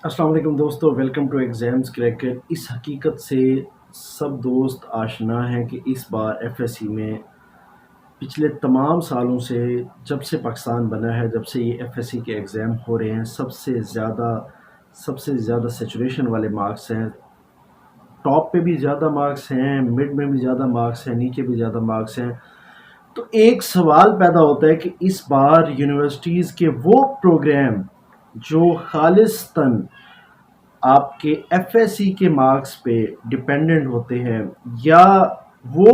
السلام علیکم دوستو، ویلکم ٹو ایگزامز کریکٹ۔ اس حقیقت سے سب دوست آشنا ہیں کہ اس بار ایف ایس سی میں پچھلے تمام سالوں سے جب سے پاکستان بنا ہے، جب سے یہ ایف ایس سی کے ایگزام ہو رہے ہیں، سب سے زیادہ سیچوریشن والے مارکس ہیں۔ ٹاپ پہ بھی زیادہ مارکس ہیں، مڈ میں بھی زیادہ مارکس ہیں، نیچے بھی زیادہ مارکس ہیں۔ تو ایک سوال پیدا ہوتا ہے کہ اس بار یونیورسٹیز کے وہ پروگرام جو خالصتاً آپ کے ایف ایس سی کے مارکس پہ ڈپینڈنٹ ہوتے ہیں، یا وہ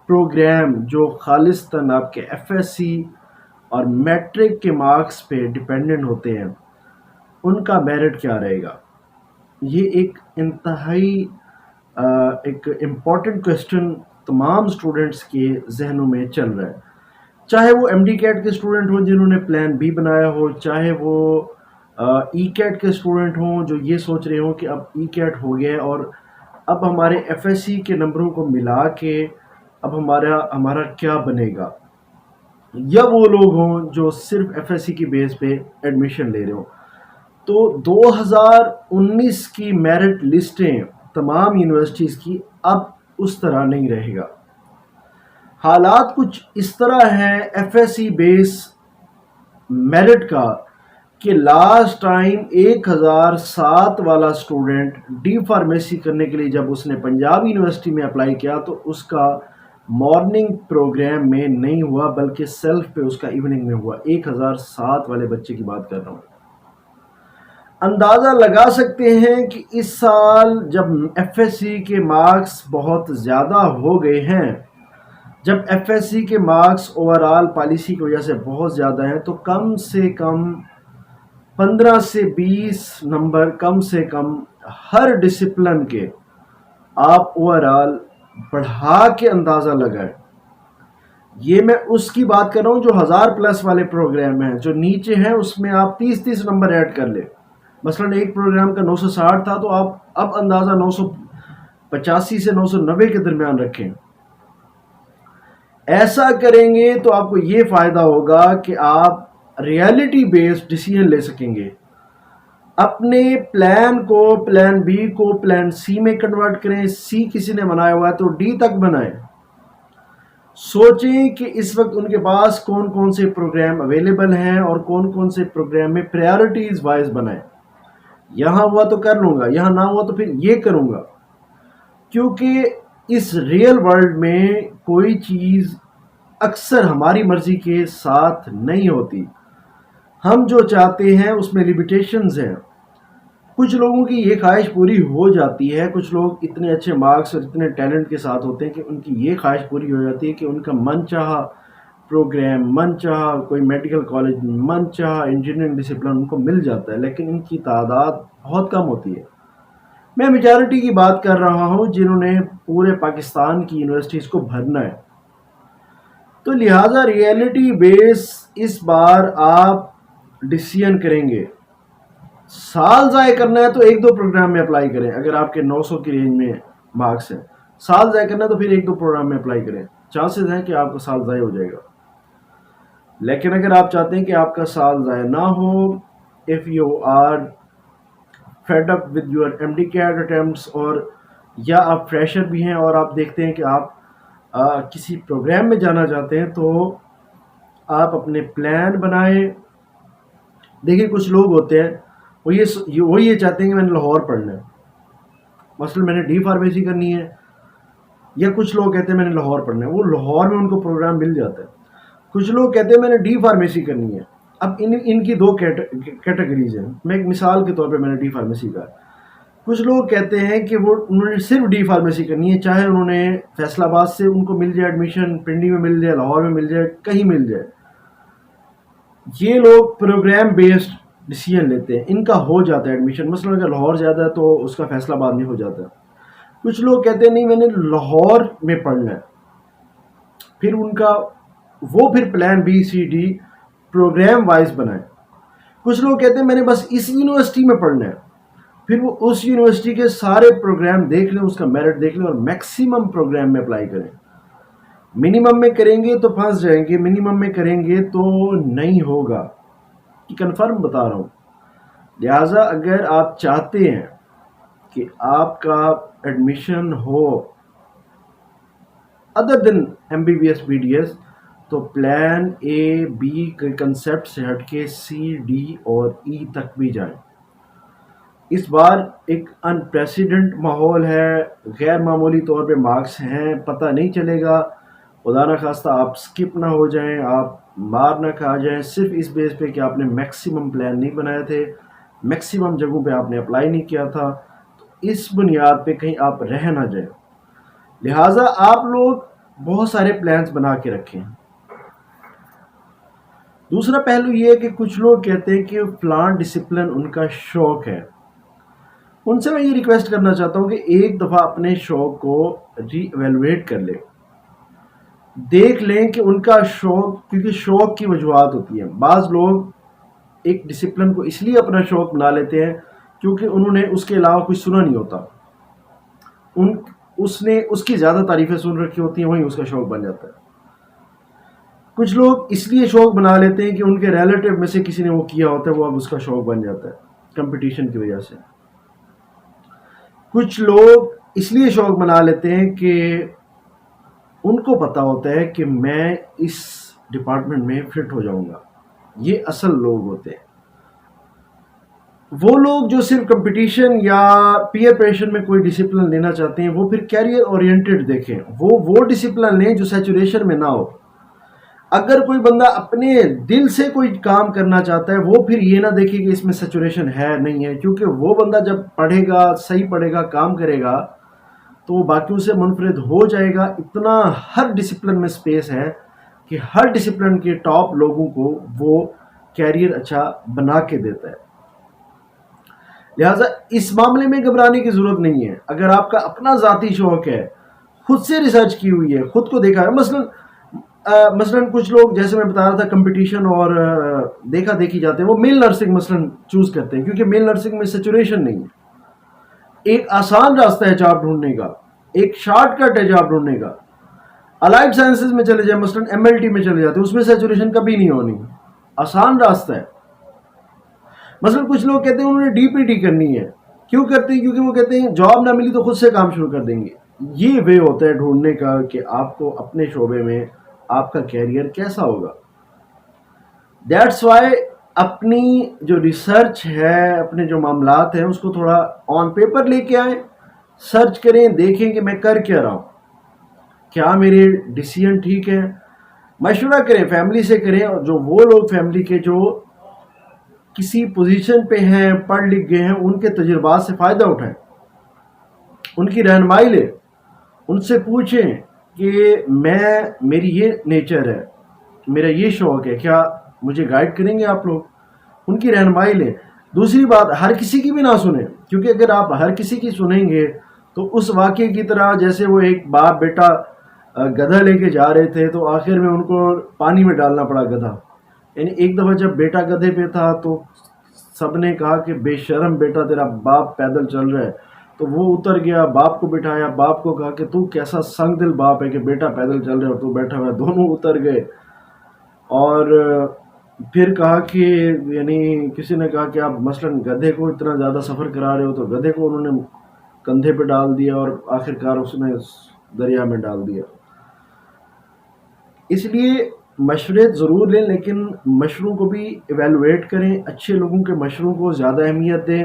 پروگرام جو خالصتاً آپ کے ایف ایس سی اور میٹرک کے مارکس پہ ڈپینڈنٹ ہوتے ہیں، ان کا میرٹ کیا رہے گا؟ یہ ایک انتہائی ایک امپورٹنٹ کوشچن تمام اسٹوڈنٹس کے ذہنوں میں چل رہا ہے، چاہے وہ ایم ڈی کیٹ کے اسٹوڈنٹ ہوں جنہوں نے پلان بی بنایا ہو، چاہے وہ ای کیٹ کے اسٹوڈنٹ ہوں جو یہ سوچ رہے ہوں کہ اب ای کیٹ ہو گیا ہے اور اب ہمارے ایف ایس سی کے نمبروں کو ملا کے اب ہمارا کیا بنے گا، یا وہ لوگ ہوں جو صرف ایف ایس سی کی بیس پہ ایڈمیشن لے رہے ہوں۔ تو 2019 کی میرٹ لسٹیں تمام یونیورسٹیز کی اب اس طرح نہیں رہے گا۔ حالات کچھ اس طرح ہیں ایف ایس سی بیس میرٹ کا کہ لاسٹ ٹائم 1007 والا اسٹوڈنٹ ڈی فارمیسی کرنے کے لیے جب اس نے پنجاب یونیورسٹی میں اپلائی کیا تو اس کا مارننگ پروگرام میں نہیں ہوا بلکہ سیلف پہ اس کا ایوننگ میں ہوا۔ 1007 والے بچے کی بات کر رہا ہوں۔ اندازہ لگا سکتے ہیں کہ اس سال جب ایف ایس سی کے مارکس بہت زیادہ ہو گئے ہیں، جب ایف ایس سی کے مارکس اوورال پالیسی کی وجہ سے بہت زیادہ ہیں، تو کم سے کم 15 سے 20 نمبر کم سے کم ہر ڈسپلن کے آپ اوورال بڑھا کے اندازہ لگائیں۔ یہ میں اس کی بات کر رہا ہوں جو 1000+ والے پروگرام ہیں، جو نیچے ہیں اس میں آپ 30 نمبر ایڈ کر لیں۔ مثلا ایک پروگرام کا 960 تھا تو آپ اب اندازہ 985 سے 990 کے درمیان رکھیں۔ ایسا کریں گے تو آپ کو یہ فائدہ ہوگا کہ آپ ریالٹی بیسڈ ڈیسیژن لے سکیں گے۔ اپنے پلان کو، پلان بی کو پلان سی میں کنورٹ کریں۔ سی کسی نے بنایا ہوا ہے تو ڈی تک بنائیں۔ سوچیں کہ اس وقت ان کے پاس کون کون سے پروگرام اویلیبل ہیں اور کون کون سے پروگرام میں پریارٹیز وائز بنائیں۔ یہاں ہوا تو کر لوں گا، یہاں نہ ہوا تو پھر یہ کروں گا، کیونکہ اس ریئل ورلڈ میں کوئی چیز اکثر ہماری مرضی کے ساتھ نہیں ہوتی۔ ہم جو چاہتے ہیں اس میں لیمیٹیشنز ہیں۔ کچھ لوگوں کی یہ خواہش پوری ہو جاتی ہے، کچھ لوگ اتنے اچھے مارکس اور اتنے ٹیلنٹ کے ساتھ ہوتے ہیں کہ ان کی یہ خواہش پوری ہو جاتی ہے کہ ان کا من چاہا پروگرام، من چاہا کوئی میڈیکل کالج، من چاہا انجینئرنگ ڈسپلن ان کو مل جاتا ہے، لیکن ان کی تعداد بہت کم ہوتی ہے۔ میں میجارٹی کی بات کر رہا ہوں جنہوں نے پورے پاکستان کی یونیورسٹیز کو بھرنا ہے۔ تو لہٰذا ریئلٹی بیس اس بار آپ ڈیسیژن کریں گے۔ سال ضائع کرنا ہے تو ایک دو پروگرام میں اپلائی کریں۔ اگر آپ کے 900 کی رینج میں مارکس ہیں، سال ضائع کرنا ہے تو پھر ایک دو پروگرام میں اپلائی کریں۔ چانسز ہیں کہ آپ کا سال ضائع ہو جائے گا۔ لیکن اگر آپ چاہتے ہیں کہ آپ کا سال ضائع نہ ہو، if you are fed up with your MD-CAT attempts، اور یا آپ فریشر بھی ہیں اور آپ دیکھتے ہیں کہ آپ کسی پروگرام میں جانا چاہتے ہیں، تو آپ اپنے پلان بنائیں۔ دیکھیں کچھ لوگ ہوتے ہیں وہ یہ چاہتے ہیں کہ میں نے لاہور پڑھنا ہے، مثلا میں نے ڈی فارمیسی کرنی ہے، یا کچھ لوگ کہتے ہیں میں نے لاہور پڑھنا ہے، وہ لاہور میں ان کو پروگرام مل جاتا ہے۔ کچھ لوگ کہتے ہیں میں نے ڈی فارمیسی کرنی ہے۔ اب ان کی دو کیٹیگریز ہیں۔ میں ایک مثال کے طور پہ میں نے ڈی فارمیسی کا، کچھ لوگ کہتے ہیں کہ انہوں نے صرف ڈی فارمیسی کرنی ہے، چاہے انہوں نے فیصل آباد سے ان کو مل جائے ایڈمیشن، پنڈی میں مل جائے، لاہور میں مل جائے، کہیں مل جائے۔ یہ لوگ پروگرام بیسڈ ڈیسیژن لیتے ہیں، ان کا ہو جاتا ہے ایڈمیشن۔ مثلا اگر لاہور زیادہ ہے تو اس کا فیصل آباد میں ہو جاتا ہے۔ کچھ لوگ کہتے ہیں نہیں میں نے لاہور میں پڑھنا ہے، پھر ان کا وہ پھر plan B C D program wise بنائیں۔ کچھ لوگ کہتے ہیں میں نے بس اس یونیورسٹی میں پڑھنا ہے، پھر وہ اس یونیورسٹی کے سارے پروگرام دیکھ لیں، اس کا میرٹ دیکھ لیں اور میکسیمم پروگرام میں اپلائی کریں۔ منیمم میں کریں گے تو پھنس جائیں گے، منیمم میں کریں گے تو نہیں ہوگا، یہ کنفرم بتا رہا ہوں۔ لہٰذا اگر آپ چاہتے ہیں کہ آپ کا ایڈمیشن ہو ادر دین MBBS BDS، تو پلان A B کے کنسیپٹ سے ہٹ کے C D اور E تک بھی جائیں۔ اس بار ایک انپریسیڈنٹ ماحول ہے، غیر معمولی طور پہ مارکس ہیں، پتہ نہیں چلے گا، خدا نہ خواستہ آپ سکپ نہ ہو جائیں، آپ مار نہ کھا جائیں صرف اس بیس پہ کہ آپ نے میکسیمم پلان نہیں بنائے تھے، میکسیمم جگہوں پہ آپ نے اپلائی نہیں کیا تھا، تو اس بنیاد پہ کہیں آپ رہ نہ جائیں۔ لہٰذا آپ لوگ بہت سارے پلانز بنا کے رکھیں۔ دوسرا پہلو یہ ہے کہ کچھ لوگ کہتے ہیں کہ فلاں ڈسپلن ان کا شوق ہے، ان سے میں یہ ریکویسٹ کرنا چاہتا ہوں کہ ایک دفعہ اپنے شوق کو ری ایویلویٹ کر لیں، دیکھ لیں کہ ان کا شوق، کیونکہ شوق کی وجوہات ہوتی ہیں۔ بعض لوگ ایک ڈسپلن کو اس لیے اپنا شوق بنا لیتے ہیں کیونکہ انہوں نے اس کے علاوہ کچھ سنا نہیں ہوتا، اس نے اس کی زیادہ تعریفیں سن رکھی ہوتی ہیں، وہیں اس کا شوق بن جاتا ہے۔ کچھ لوگ اس لیے شوق بنا لیتے ہیں کہ ان کے ریلیٹیو میں سے کسی نے وہ کیا ہوتا ہے، وہ اب اس کا شوق بن جاتا ہے کمپٹیشن کی وجہ سے۔ کچھ لوگ اس لیے شوق بنا لیتے ہیں کہ ان کو پتہ ہوتا ہے کہ میں اس ڈپارٹمنٹ میں فٹ ہو جاؤں گا۔ یہ اصل لوگ ہوتے ہیں۔ وہ لوگ جو صرف کمپٹیشن یا پیئر پریشر میں کوئی ڈسپلن لینا چاہتے ہیں، وہ پھر کیریئر اورینٹڈ دیکھیں، وہ ڈسپلن لیں جو سیچوریشن میں نہ ہو۔ اگر کوئی بندہ اپنے دل سے کوئی کام کرنا چاہتا ہے، وہ پھر یہ نہ دیکھے کہ اس میں سیچوریشن ہے نہیں ہے، کیونکہ وہ بندہ جب پڑھے گا، صحیح پڑھے گا، کام کرے گا، تو وہ باقیوں سے منفرد ہو جائے گا۔ اتنا ہر ڈسپلن میں سپیس ہے کہ ہر ڈسپلن کے ٹاپ لوگوں کو وہ کیریئر اچھا بنا کے دیتا ہے۔ لہٰذا اس معاملے میں گھبرانے کی ضرورت نہیں ہے۔ اگر آپ کا اپنا ذاتی شوق ہے، خود سے ریسرچ کی ہوئی ہے، خود کو دیکھا ہے، مثلاً کچھ لوگ جیسے میں بتا رہا تھا کمپٹیشن اور دیکھا دیکھی جاتے ہیں، وہ میل نرسنگ مثلاً چوز کرتے ہیں کیونکہ میل نرسنگ میں سیچوریشن نہیں ہے، ایک آسان راستہ ہے جاب ڈھونڈنے کا، ایک شارٹ کٹ ہے جاب ڈھونڈنے کا۔ الائڈ سائنسز میں چلے جائیں، مثلاً MLT میں چلے جاتے ہیں، اس میں سیچوریشن کبھی نہیں ہونی، آسان راستہ ہے۔ مثلاً کچھ لوگ کہتے ہیں انہوں نے DPT کرنی ہے، کیوں کرتے ہیں؟ کیونکہ وہ کہتے ہیں جاب نہ ملی تو خود سے کام شروع کر دیں گے۔ یہ وے ہوتا ہے ڈھونڈنے کا کہ آپ کو اپنے شعبے میں آپ کا کیریئر کیسا ہوگا۔ دیٹس وائی اپنی جو ریسرچ ہے، اپنے جو معاملات ہیں، اس کو تھوڑا آن پیپر لے کے آئیں، سرچ کریں، دیکھیں کہ میں کر کیا رہا ہوں، کیا میرے ڈیسیژن ٹھیک ہے، مشورہ کریں، فیملی سے کریں، اور جو وہ لوگ فیملی کے جو کسی پوزیشن پہ ہیں، پڑھ لکھ گئے ہیں، ان کے تجربات سے فائدہ اٹھائیں، ان کی رہنمائی لیں، ان سے پوچھیں کہ میری یہ نیچر ہے، میرا یہ شوق ہے، کیا مجھے گائیڈ کریں گے آپ لوگ؟ ان کی رہنمائی لیں۔ دوسری بات، ہر کسی کی بھی نہ سنیں، کیونکہ اگر آپ ہر کسی کی سنیں گے تو اس واقعے کی طرح جیسے وہ ایک باپ بیٹا گدھا لے کے جا رہے تھے تو آخر میں ان کو پانی میں ڈالنا پڑا گدھا، یعنی ایک دفعہ جب بیٹا گدھے پہ تھا تو سب نے کہا کہ بے شرم بیٹا، تیرا باپ پیدل چل رہا ہے، تو وہ اتر گیا، باپ کو بٹھایا، باپ کو کہا کہ تو کیسا سنگ دل باپ ہے کہ بیٹا پیدل چل رہا ہے اور تو بیٹھا ہوا ہے، دونوں اتر گئے۔ اور پھر کہا کہ یعنی کسی نے کہا کہ آپ مثلاً گدھے کو اتنا زیادہ سفر کرا رہے ہو، تو گدھے کو انہوں نے کندھے پہ ڈال دیا اور آخرکار اس نے دریا میں ڈال دیا۔ اس لیے مشورے ضرور لیں، لیکن مشوروں کو بھی ایویلویٹ کریں، اچھے لوگوں کے مشوروں کو زیادہ اہمیت دیں،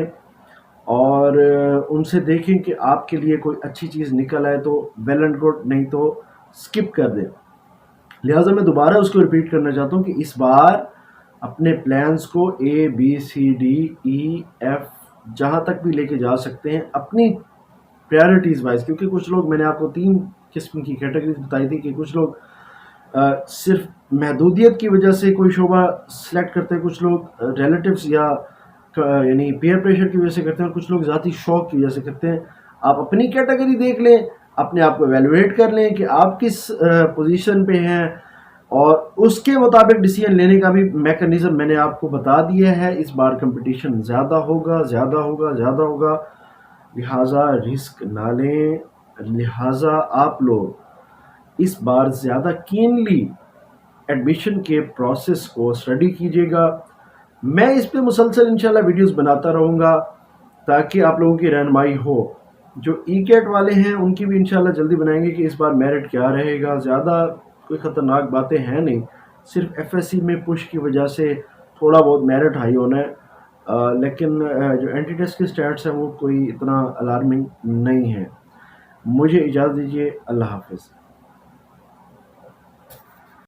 اور ان سے دیکھیں کہ آپ کے لیے کوئی اچھی چیز نکل آئے تو ویل اینڈ گڈ، نہیں تو سکپ کر دیں۔ لہٰذا میں دوبارہ اس کو ریپیٹ کرنا چاہتا ہوں کہ اس بار اپنے پلانز کو ABCDEF جہاں تک بھی لے کے جا سکتے ہیں اپنی پریارٹیز وائز، کیونکہ کچھ لوگ، میں نے آپ کو 3 قسم کی کیٹیگریز بتائی تھی کہ کچھ لوگ صرف محدودیت کی وجہ سے کوئی شعبہ سلیکٹ کرتے ہیں، کچھ لوگ ریلیٹیوز یا یعنی پیئر پریشر کی وجہ سے کرتے ہیں، اور کچھ لوگ ذاتی شوق کی وجہ سے کرتے ہیں۔ آپ اپنی کیٹیگری دیکھ لیں، اپنے آپ کو ایویلویٹ کر لیں کہ آپ کس پوزیشن پہ ہیں، اور اس کے مطابق ڈیسیژن لینے کا بھی میکانزم میں نے آپ کو بتا دیا ہے۔ اس بار کمپٹیشن زیادہ ہوگا، لہٰذا رسک نہ لیں، لہٰذا آپ لوگ اس بار زیادہ کینلی ایڈمیشن کے پروسیس کو اسٹڈی کیجیے گا، میں اس پہ مسلسل انشاءاللہ ویڈیوز بناتا رہوں گا تاکہ آپ لوگوں کی رہنمائی ہو. جو ای کیٹ والے ہیں ان کی بھی انشاءاللہ جلدی بنائیں گے کہ اس بار میرٹ کیا رہے گا. زیادہ کوئی خطرناک باتیں ہیں نہیں, صرف ایف ایس سی میں پش کی وجہ سے تھوڑا بہت میرٹ ہائی ہونا ہے, لیکن جو اینٹی ٹیسٹ کے سٹیٹس ہیں وہ کوئی اتنا الارمنگ نہیں ہے. مجھے اجازت دیجیے, اللہ حافظ.